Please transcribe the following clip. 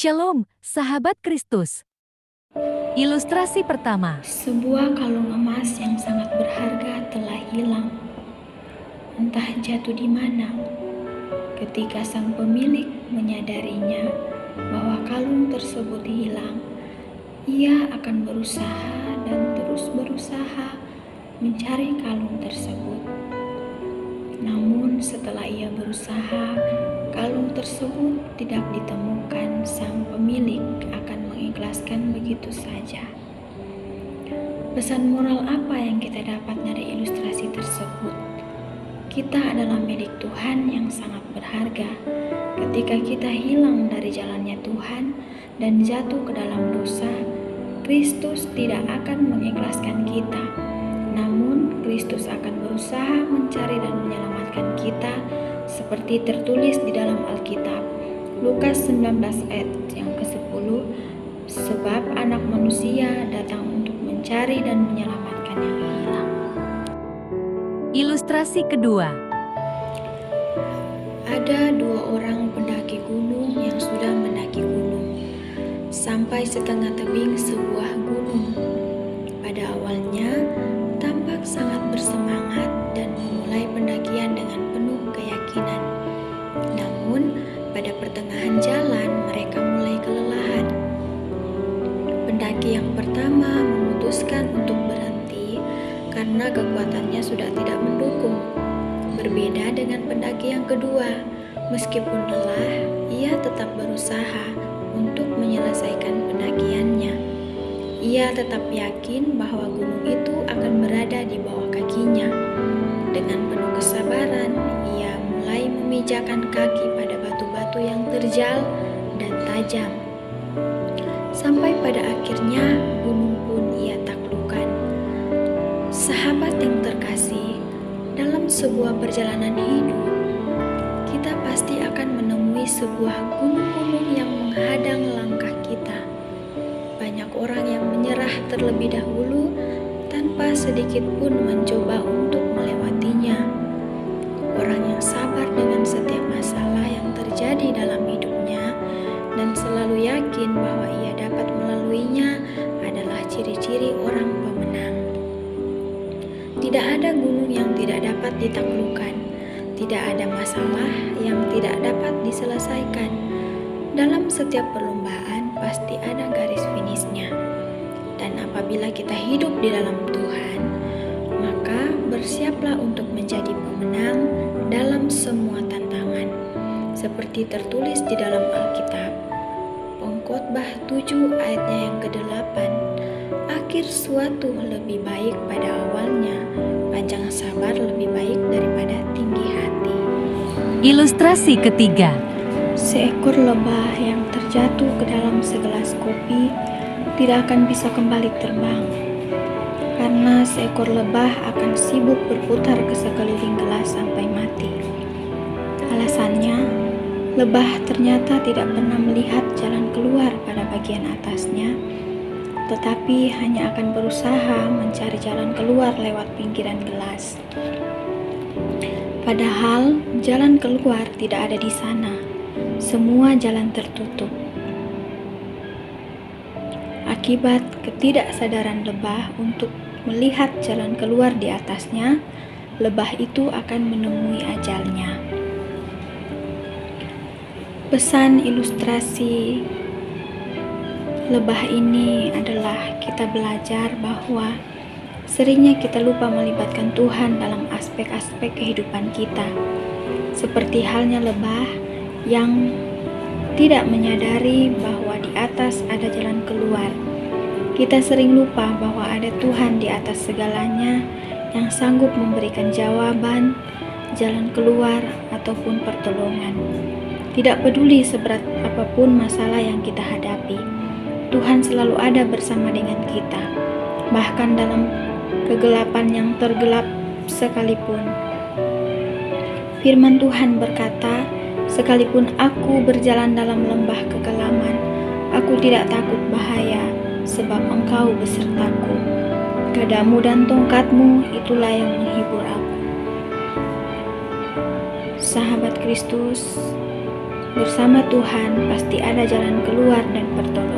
Shalom, sahabat Kristus. Ilustrasi pertama. Sebuah kalung emas yang sangat berharga telah hilang. Entah jatuh di mana. Ketika sang pemilik menyadarinya bahwa kalung tersebut hilang, ia akan berusaha dan terus berusaha mencari kalung tersebut. Namun setelah ia berusaha, kalung tersebut tidak ditemukan. Sang pemilik akan mengikhlaskan begitu saja. Pesan moral apa yang kita dapat dari ilustrasi tersebut? Kita adalah milik Tuhan yang sangat berharga. Ketika kita hilang dari jalannya Tuhan dan jatuh ke dalam dosa, Kristus tidak akan mengikhlaskan kita. Namun, Kristus akan berusaha mencari dan menyelamatkan kita seperti tertulis di dalam Alkitab. Lukas 19 ayat yang ke-10, sebab anak manusia datang untuk mencari dan menyelamatkan yang hilang. Ilustrasi kedua. Ada dua orang pendaki gunung yang sudah mendaki gunung sampai setengah tebing sebuah gunung. Pada awalnya tampak sangat bersemangat dan memulai pendakian dengan penuh keyakinan. Namun pada pertengahan jalan mereka mulai kelelahan. Pendaki yang pertama memutuskan untuk berhenti karena kekuatannya sudah tidak mendukung. Berbeda dengan pendaki yang kedua, meskipun lelah, ia tetap berusaha untuk menyelesaikan pendakiannya. Ia tetap yakin bahwa gunung itu akan berada di bawah kakinya. Dengan penuh kesabaran, ia mulai memijakan kaki pada batu-batu yang terjal dan tajam. Sampai pada akhirnya gunung pun ia taklukkan. Sahabat yang terkasih, dalam sebuah perjalanan hidup, kita pasti akan menemui sebuah gunung-gunung yang menghadang langkah kita. Banyak orang yang menyerah terlebih dahulu tanpa sedikit pun mencoba untuk melewatinya. Orang yang sabar dengan setiap masalah yang terjadi dalam hidupnya dan selalu yakin bahwa ia dapat melaluinya adalah ciri-ciri orang pemenang. Tidak ada gunung yang tidak dapat ditaklukkan. Tidak ada masalah yang tidak dapat diselesaikan. Dalam setiap perlombaan pasti ada garis finishnya. Dan apabila kita hidup di dalam Tuhan, maka bersiaplah untuk menjadi pemenang dalam semua tantangan. Seperti tertulis di dalam Alkitab, Pengkhotbah 7 ayatnya yang ke-8, akhir suatu lebih baik pada awalnya, panjang sabar lebih baik daripada tinggi hati. Ilustrasi ketiga. Seekor lebah yang terjatuh ke dalam segelas kopi tidak akan bisa kembali terbang, karena seekor lebah akan sibuk berputar ke sekeliling gelas sampai mati. Alasannya, lebah ternyata tidak pernah melihat jalan keluar pada bagian atasnya, tetapi hanya akan berusaha mencari jalan keluar lewat pinggiran gelas. Padahal jalan keluar tidak ada di sana. Semua jalan tertutup. Akibat ketidaksadaran lebah untuk melihat jalan keluar di atasnya, lebah itu akan menemui ajalnya. Pesan ilustrasi lebah ini adalah kita belajar bahwa seringnya kita lupa melibatkan Tuhan dalam aspek-aspek kehidupan kita. Seperti halnya lebah yang tidak menyadari bahwa di atas ada jalan keluar. Kita sering lupa bahwa ada Tuhan di atas segalanya yang sanggup memberikan jawaban, jalan keluar, ataupun pertolongan. Tidak peduli seberat apapun masalah yang kita hadapi, Tuhan selalu ada bersama dengan kita, bahkan dalam kegelapan yang tergelap sekalipun. Firman Tuhan berkata, sekalipun aku berjalan dalam lembah kekelaman, aku tidak takut bahaya, sebab Engkau besertaku. Gadamu dan tongkatmu itulah yang menghibur aku. Sahabat Kristus, Bersama Tuhan pasti ada jalan keluar dan pertolongan.